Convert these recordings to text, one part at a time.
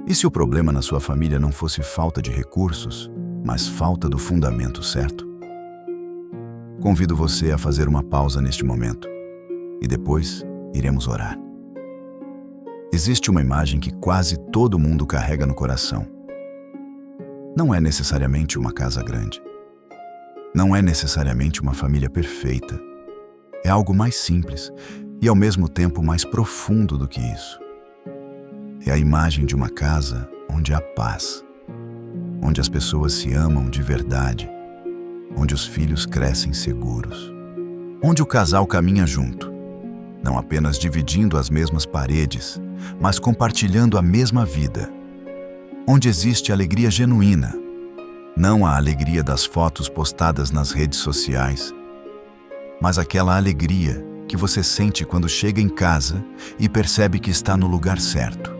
E se o problema na sua família não fosse falta de recursos, mas falta do fundamento certo? Convido você a fazer uma pausa neste momento e depois iremos orar. Existe uma imagem que quase todo mundo carrega no coração. Não é necessariamente uma casa grande. Não é necessariamente uma família perfeita. É algo mais simples e ao mesmo tempo mais profundo do que isso. É a imagem de uma casa onde há paz, onde as pessoas se amam de verdade, onde os filhos crescem seguros, onde o casal caminha junto, não apenas dividindo as mesmas paredes, mas compartilhando a mesma vida, onde existe alegria genuína, não a alegria das fotos postadas nas redes sociais, mas aquela alegria que você sente quando chega em casa e percebe que está no lugar certo.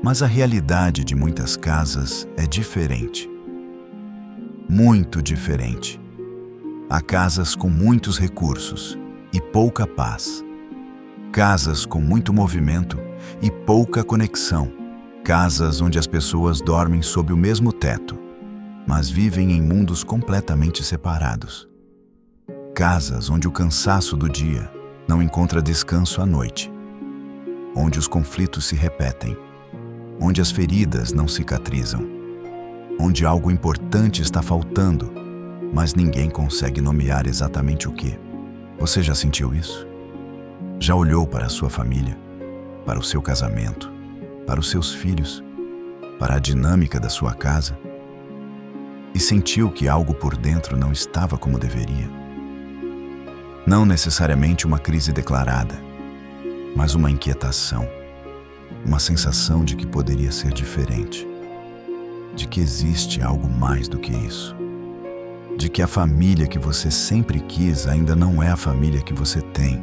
Mas a realidade de muitas casas é diferente. Muito diferente. Há casas com muitos recursos e pouca paz. Casas com muito movimento e pouca conexão. Casas onde as pessoas dormem sob o mesmo teto, mas vivem em mundos completamente separados. Casas onde o cansaço do dia não encontra descanso à noite. Onde os conflitos se repetem. Onde as feridas não cicatrizam. Onde algo importante está faltando, mas ninguém consegue nomear exatamente o que. Você já sentiu isso? Já olhou para a sua família, para o seu casamento, para os seus filhos, para a dinâmica da sua casa e sentiu que algo por dentro não estava como deveria? Não necessariamente uma crise declarada, mas uma inquietação, uma sensação de que poderia ser diferente, de que existe algo mais do que isso, de que a família que você sempre quis ainda não é a família que você tem.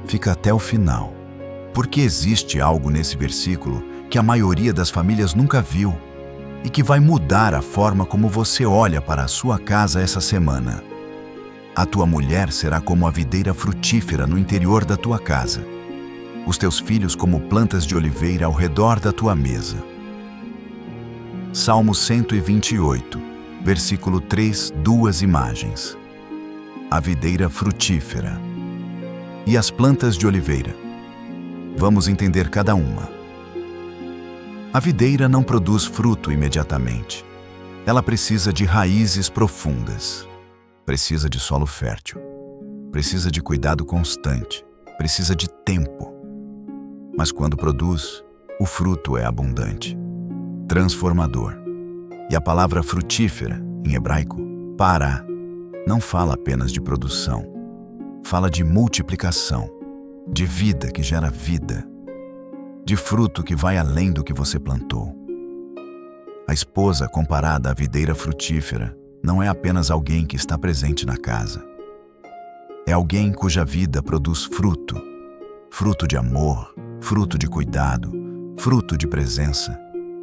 Fica até o final, porque existe algo nesse versículo que a maioria das famílias nunca viu e que vai mudar a forma como você olha para a sua casa essa semana. A tua mulher será como a videira frutífera no interior da tua casa. Os teus filhos como plantas de oliveira ao redor da tua mesa. Salmo 128, versículo 3, duas imagens. A videira frutífera e as plantas de oliveira. Vamos entender cada uma. A videira não produz fruto imediatamente. Ela precisa de raízes profundas. Precisa de solo fértil. Precisa de cuidado constante. Precisa de tempo. Mas quando produz, o fruto é abundante, transformador. E a palavra frutífera, em hebraico, pará, não fala apenas de produção. Fala de multiplicação, de vida que gera vida, de fruto que vai além do que você plantou. A esposa comparada à videira frutífera não é apenas alguém que está presente na casa. É alguém cuja vida produz fruto, fruto de amor, fruto de cuidado, fruto de presença,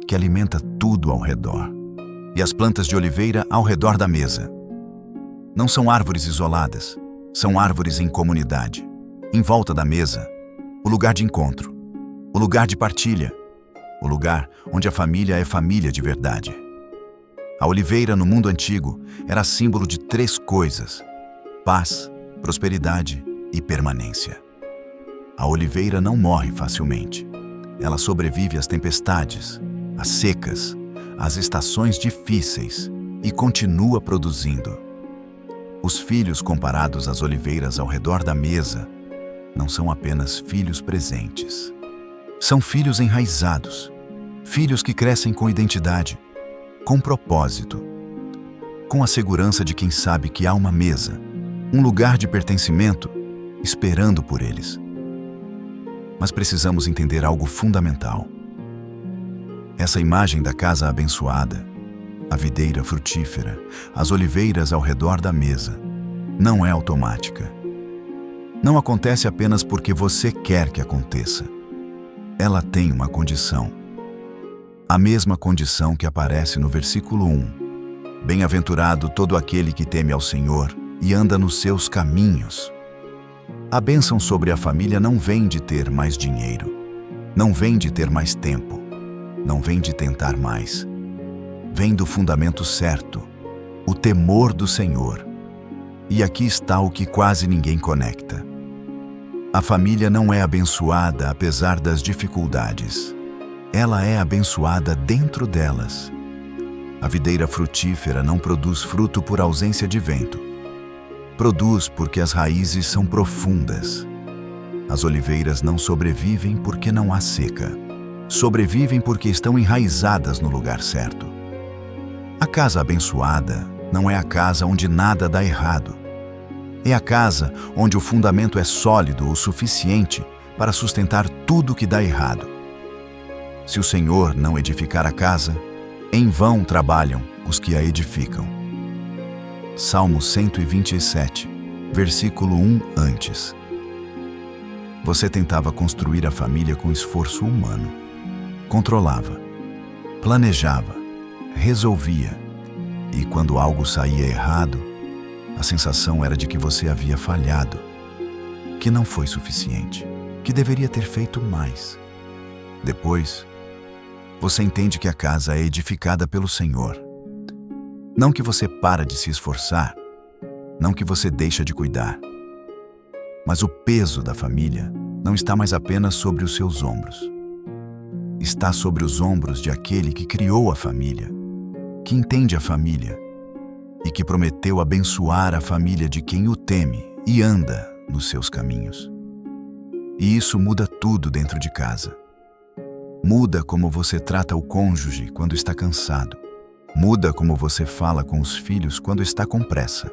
que alimenta tudo ao redor. E as plantas de oliveira ao redor da mesa. Não são árvores isoladas, são árvores em comunidade. Em volta da mesa, o lugar de encontro, o lugar de partilha, o lugar onde a família é família de verdade. A oliveira no mundo antigo era símbolo de três coisas: paz, prosperidade e permanência. A oliveira não morre facilmente. Ela sobrevive às tempestades, às secas, às estações difíceis e continua produzindo. Os filhos comparados às oliveiras ao redor da mesa não são apenas filhos presentes. São filhos enraizados, filhos que crescem com identidade, com propósito, com a segurança de quem sabe que há uma mesa, um lugar de pertencimento, esperando por eles. Mas precisamos entender algo fundamental. Essa imagem da casa abençoada, a videira frutífera, as oliveiras ao redor da mesa, não é automática. Não acontece apenas porque você quer que aconteça. Ela tem uma condição. A mesma condição que aparece no versículo 1. Bem-aventurado todo aquele que teme ao Senhor e anda nos seus caminhos. A bênção sobre a família não vem de ter mais dinheiro, não vem de ter mais tempo, não vem de tentar mais. Vem do fundamento certo, o temor do Senhor. E aqui está o que quase ninguém conecta. A família não é abençoada apesar das dificuldades. Ela é abençoada dentro delas. A videira frutífera não produz fruto por ausência de vento. Produz porque as raízes são profundas. As oliveiras não sobrevivem porque não há seca. Sobrevivem porque estão enraizadas no lugar certo. A casa abençoada não é a casa onde nada dá errado. É a casa onde o fundamento é sólido o suficiente para sustentar tudo que dá errado. Se o Senhor não edificar a casa, em vão trabalham os que a edificam. Salmo 127, versículo 1 antes. Você tentava construir a família com esforço humano. Controlava, planejava, resolvia. E quando algo saía errado, a sensação era de que você havia falhado, que não foi suficiente, que deveria ter feito mais. Depois, você entende que a casa é edificada pelo Senhor. Não que você para de se esforçar, não que você deixa de cuidar. Mas o peso da família não está mais apenas sobre os seus ombros. Está sobre os ombros de aquele que criou a família, que entende a família e que prometeu abençoar a família de quem o teme e anda nos seus caminhos. E isso muda tudo dentro de casa. Muda como você trata o cônjuge quando está cansado. Muda como você fala com os filhos quando está com pressa.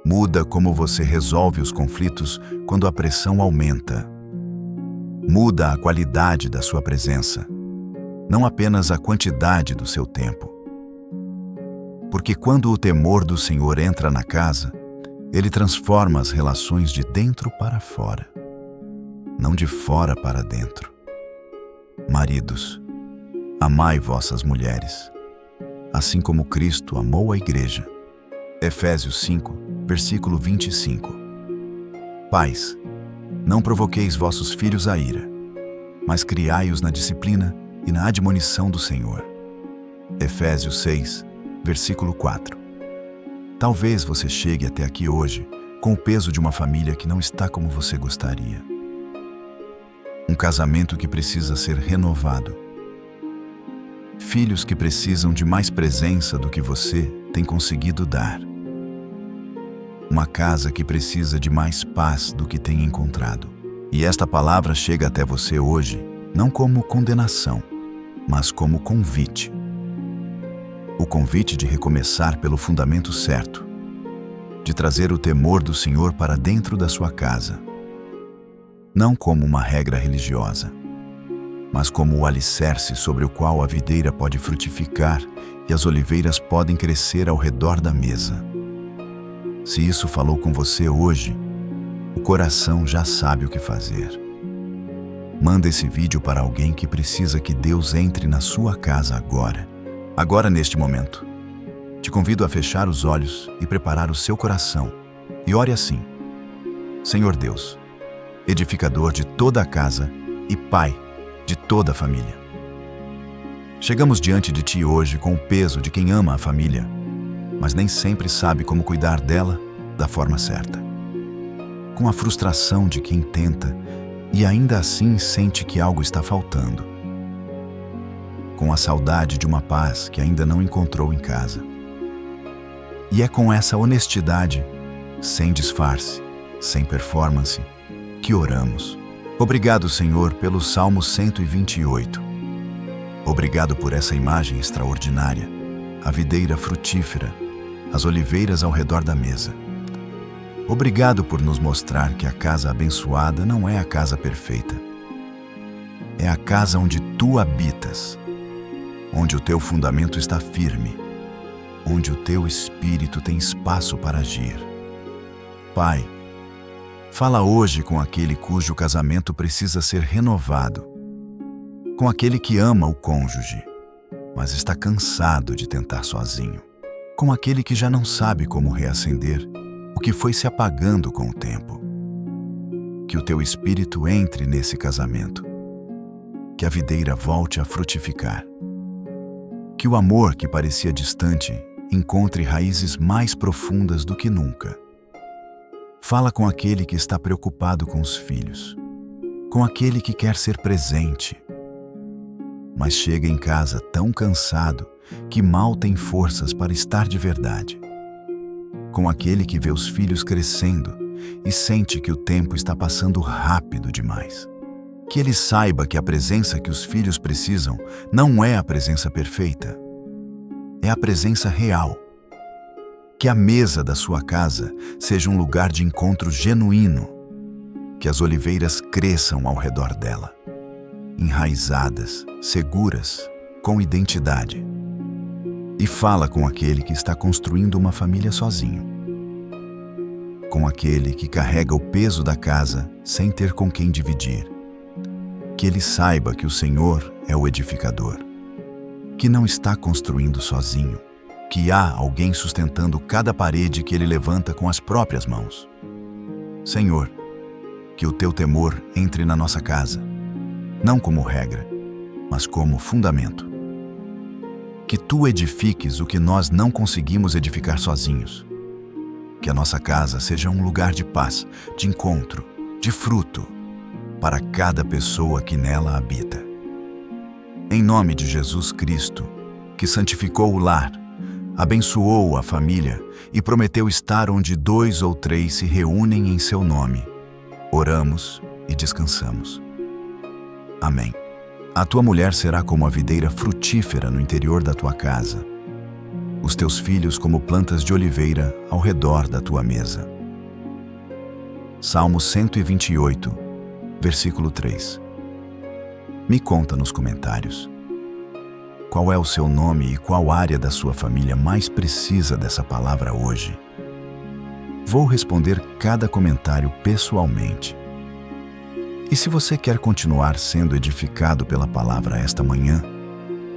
Muda como você resolve os conflitos quando a pressão aumenta. Muda a qualidade da sua presença, não apenas a quantidade do seu tempo. Porque quando o temor do Senhor entra na casa, ele transforma as relações de dentro para fora, não de fora para dentro. Maridos, amai vossas mulheres, assim como Cristo amou a igreja. Efésios 5, versículo 25. Pais, não provoqueis vossos filhos a ira, mas criai-os na disciplina e na admonição do Senhor. Efésios 6, versículo 4. Talvez você chegue até aqui hoje com o peso de uma família que não está como você gostaria. Um casamento que precisa ser renovado. Filhos que precisam de mais presença do que você tem conseguido dar. Uma casa que precisa de mais paz do que tem encontrado. E esta palavra chega até você hoje, não como condenação, mas como convite. O convite de recomeçar pelo fundamento certo, de trazer o temor do Senhor para dentro da sua casa. Não como uma regra religiosa, mas como o alicerce sobre o qual a videira pode frutificar e as oliveiras podem crescer ao redor da mesa. Se isso falou com você hoje, o coração já sabe o que fazer. Manda esse vídeo para alguém que precisa que Deus entre na sua casa agora neste momento. Te convido a fechar os olhos e preparar o seu coração. E ore assim: Senhor Deus, edificador de toda a casa e Pai de toda a família. Chegamos diante de Ti hoje com o peso de quem ama a família, mas nem sempre sabe como cuidar dela da forma certa. Com a frustração de quem tenta e ainda assim sente que algo está faltando. Com a saudade de uma paz que ainda não encontrou em casa. E é com essa honestidade, sem disfarce, sem performance, que oramos. Obrigado, Senhor, pelo Salmo 128. Obrigado por essa imagem extraordinária, a videira frutífera, as oliveiras ao redor da mesa. Obrigado por nos mostrar que a casa abençoada não é a casa perfeita. É a casa onde Tu habitas, onde o Teu fundamento está firme, onde o Teu Espírito tem espaço para agir. Pai, fala hoje com aquele cujo casamento precisa ser renovado, com aquele que ama o cônjuge, mas está cansado de tentar sozinho, com aquele que já não sabe como reacender o que foi se apagando com o tempo. Que o Teu Espírito entre nesse casamento. que a videira volte a frutificar. Que o amor que parecia distante encontre raízes mais profundas do que nunca. Fala com aquele que está preocupado com os filhos, com aquele que quer ser presente, mas chega em casa tão cansado que mal tem forças para estar de verdade. Com aquele que vê os filhos crescendo e sente que o tempo está passando rápido demais. Que ele saiba que a presença que os filhos precisam não é a presença perfeita, é a presença real. Que a mesa da sua casa seja um lugar de encontro genuíno, que as oliveiras cresçam ao redor dela, enraizadas, seguras, com identidade. E fala com aquele que está construindo uma família sozinho, com aquele que carrega o peso da casa sem ter com quem dividir. Que ele saiba que o Senhor é o edificador, que não está construindo sozinho, que há alguém sustentando cada parede que ele levanta com as próprias mãos. Senhor, que o teu temor entre na nossa casa, não como regra, mas como fundamento. Que tu edifiques o que nós não conseguimos edificar sozinhos. Que a nossa casa seja um lugar de paz, de encontro, de fruto, para cada pessoa que nela habita. Em nome de Jesus Cristo, que santificou o lar, abençoou a família e prometeu estar onde 2 ou 3 se reúnem em seu nome, oramos e descansamos. Amém. A tua mulher será como a videira frutífera no interior da tua casa, os teus filhos como plantas de oliveira ao redor da tua mesa. Salmo 128, versículo 3. Me conta nos comentários. Qual é o seu nome e qual área da sua família mais precisa dessa palavra hoje? Vou responder cada comentário pessoalmente. E se você quer continuar sendo edificado pela palavra esta manhã,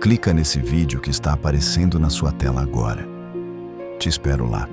clica nesse vídeo que está aparecendo na sua tela agora. Te espero lá.